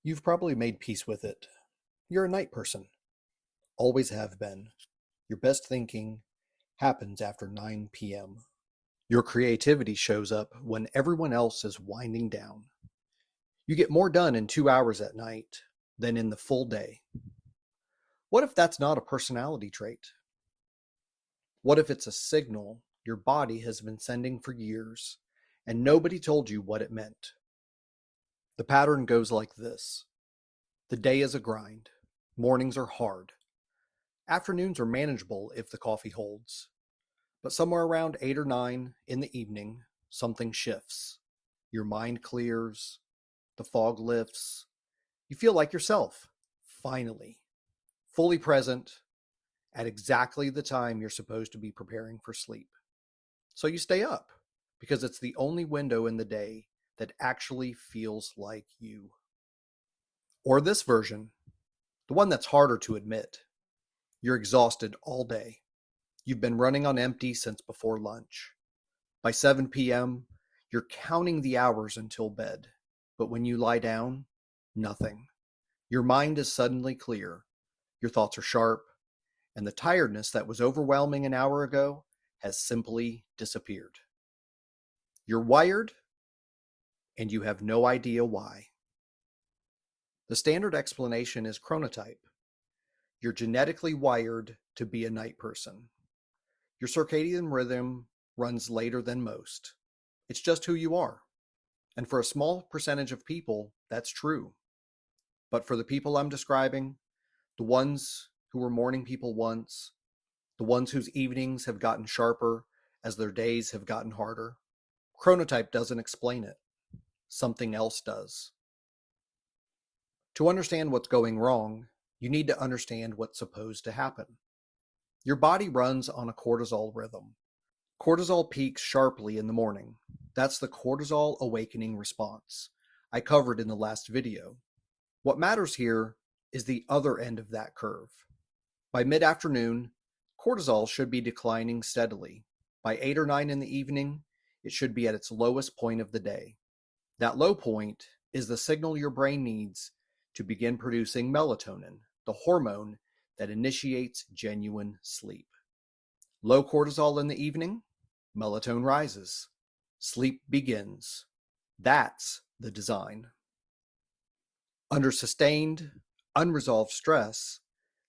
You've probably made peace with it. You're a night person. Always have been. Your best thinking happens after 9 p.m. Your creativity shows up when everyone else is winding down. You get more done in 2 hours at night than in the full day. What if that's not a personality trait? What if it's a signal your body has been sending for years and nobody told you what it meant? The pattern goes like this. The day is a grind. Mornings are hard. Afternoons are manageable if the coffee holds. But somewhere around 8 or 9 in the evening, something shifts. Your mind clears. The fog lifts. You feel like yourself, finally, fully present at exactly the time you're supposed to be preparing for sleep. So you stay up because it's the only window in the day that actually feels like you. Or this version, the one that's harder to admit. You're exhausted all day. You've been running on empty since before lunch. By 7 p.m., you're counting the hours until bed. But when you lie down, nothing. Your mind is suddenly clear. Your thoughts are sharp, and the tiredness that was overwhelming an hour ago has simply disappeared. You're wired, and you have no idea why. The standard explanation is chronotype. You're genetically wired to be a night person. Your circadian rhythm runs later than most. It's just who you are. And for a small percentage of people, that's true. But for the people I'm describing, the ones who were morning people once, the ones whose evenings have gotten sharper as their days have gotten harder, chronotype doesn't explain it. Something else does. To understand what's going wrong, you need to understand what's supposed to happen. Your body runs on a cortisol rhythm. Cortisol peaks sharply in the morning. That's the cortisol awakening response I covered in the last video. What matters here is the other end of that curve. By mid-afternoon, cortisol should be declining steadily. By 8 or 9 in the evening, it should be at its lowest point of the day. That low point is the signal your brain needs to begin producing melatonin, the hormone that initiates genuine sleep. Low cortisol in the evening, melatonin rises. Sleep begins. That's the design. Under sustained, unresolved stress,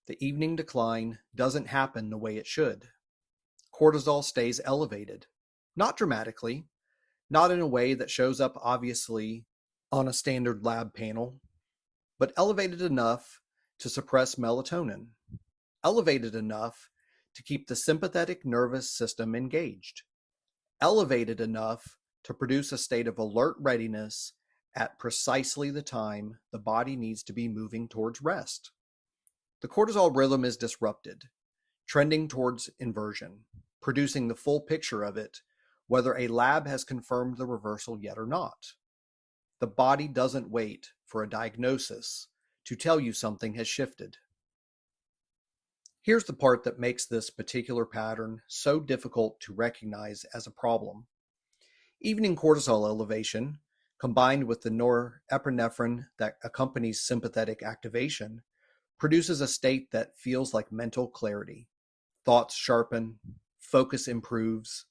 the evening decline doesn't happen the way it should. Cortisol stays elevated, not dramatically, not in a way that shows up obviously on a standard lab panel, but elevated enough to suppress melatonin, elevated enough to keep the sympathetic nervous system engaged, elevated enough to produce a state of alert readiness at precisely the time the body needs to be moving towards rest. The cortisol rhythm is disrupted, trending towards inversion, producing the full picture of it, whether a lab has confirmed the reversal yet or not. The body doesn't wait for a diagnosis to tell you something has shifted. Here's the part that makes this particular pattern so difficult to recognize as a problem. Evening cortisol elevation, combined with the norepinephrine that accompanies sympathetic activation, produces a state that feels like mental clarity. Thoughts sharpen, focus improves,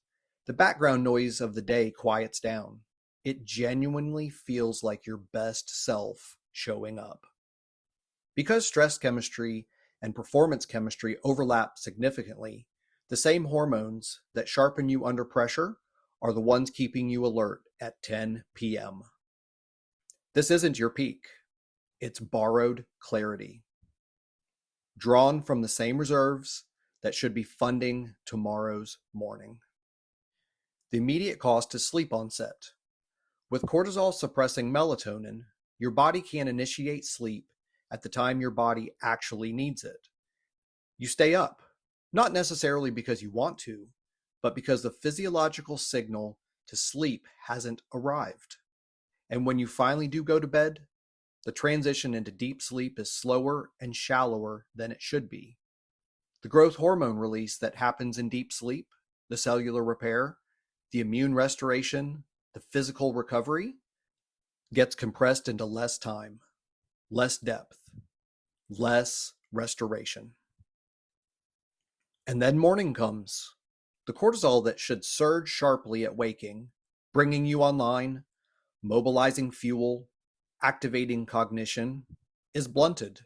the background noise of the day quiets down. It genuinely feels like your best self showing up. Because stress chemistry and performance chemistry overlap significantly, the same hormones that sharpen you under pressure are the ones keeping you alert at 10 p.m. This isn't your peak. It's borrowed clarity, drawn from the same reserves that should be funding tomorrow's morning. The immediate cost is sleep onset. With cortisol suppressing melatonin, your body can't initiate sleep at the time your body actually needs it. You stay up, not necessarily because you want to, but because the physiological signal to sleep hasn't arrived. And when you finally do go to bed, the transition into deep sleep is slower and shallower than it should be. The growth hormone release that happens in deep sleep, the cellular repair, the immune restoration, the physical recovery, gets compressed into less time. less depth, less restoration. And then morning comes. The cortisol that should surge sharply at waking, bringing you online, mobilizing fuel, activating cognition, is blunted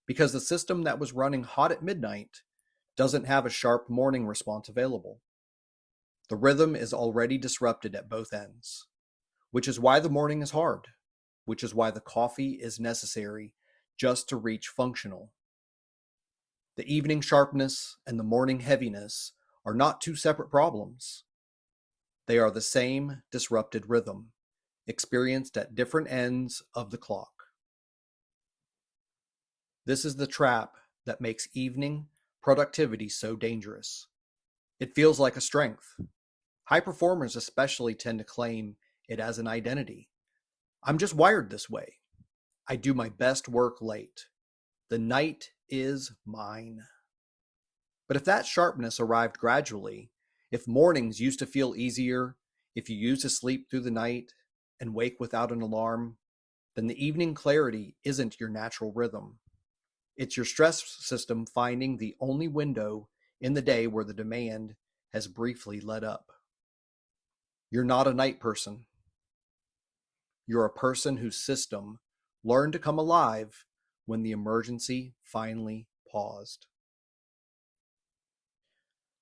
because the system that was running hot at midnight doesn't have a sharp morning response available. The rhythm is already disrupted at both ends, which is why the morning is hard, which is why the coffee is necessary just to reach functional. The evening sharpness and the morning heaviness are not two separate problems. They are the same disrupted rhythm, experienced at different ends of the clock. This is the trap that makes evening productivity so dangerous. It feels like a strength. High performers especially tend to claim it as an identity. I'm just wired this way. I do my best work late. The night is mine. But if that sharpness arrived gradually, if mornings used to feel easier, if you used to sleep through the night and wake without an alarm, then the evening clarity isn't your natural rhythm. It's your stress system finding the only window in the day where the demand has briefly let up. You're not a night person. You're a person whose system learned to come alive when the emergency finally paused.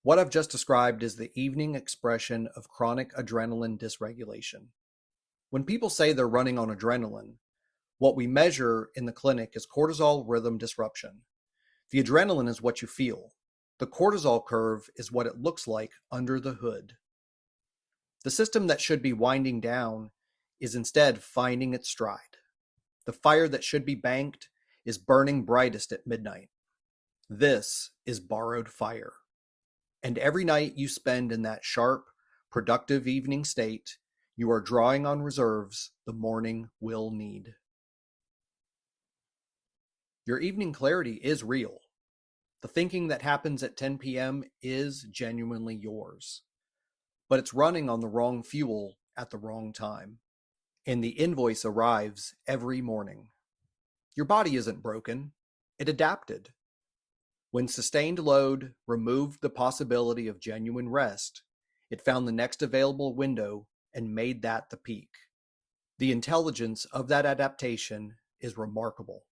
What I've just described is the evening expression of chronic adrenaline dysregulation. When people say they're running on adrenaline, what we measure in the clinic is cortisol rhythm disruption. The adrenaline is what you feel. The cortisol curve is what it looks like under the hood. The system that should be winding down is instead finding its stride. The fire that should be banked is burning brightest at midnight. This is borrowed fire. And every night you spend in that sharp, productive evening state, you are drawing on reserves the morning will need. Your evening clarity is real. The thinking that happens at 10 p.m. is genuinely yours. But it's running on the wrong fuel at the wrong time. And the invoice arrives every morning. Your body isn't broken. It adapted. When sustained load removed the possibility of genuine rest, it found the next available window and made that the peak. The intelligence of that adaptation is remarkable.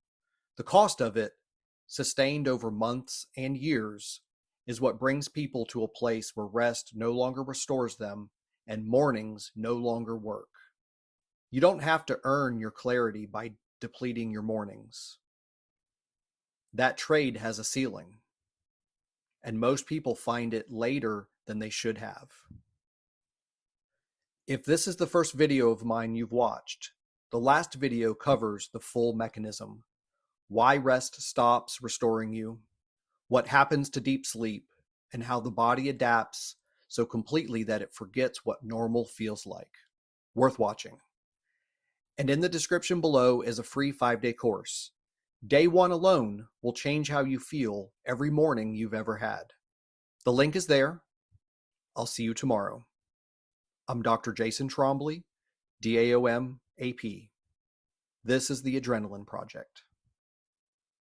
The cost of it, sustained over months and years, is what brings people to a place where rest no longer restores them and mornings no longer work. You don't have to earn your clarity by depleting your mornings. That trade has a ceiling, and most people find it later than they should have. If this is the first video of mine you've watched, the last video covers the full mechanism. Why rest stops restoring you, what happens to deep sleep, and how the body adapts so completely that it forgets what normal feels like. Worth watching. And in the description below is a free 5-day course. Day 1 alone will change how you feel every morning you've ever had. The link is there. I'll see you tomorrow. I'm Dr. Jason Trombley, DAOM AP. This is the Adrenaline Project.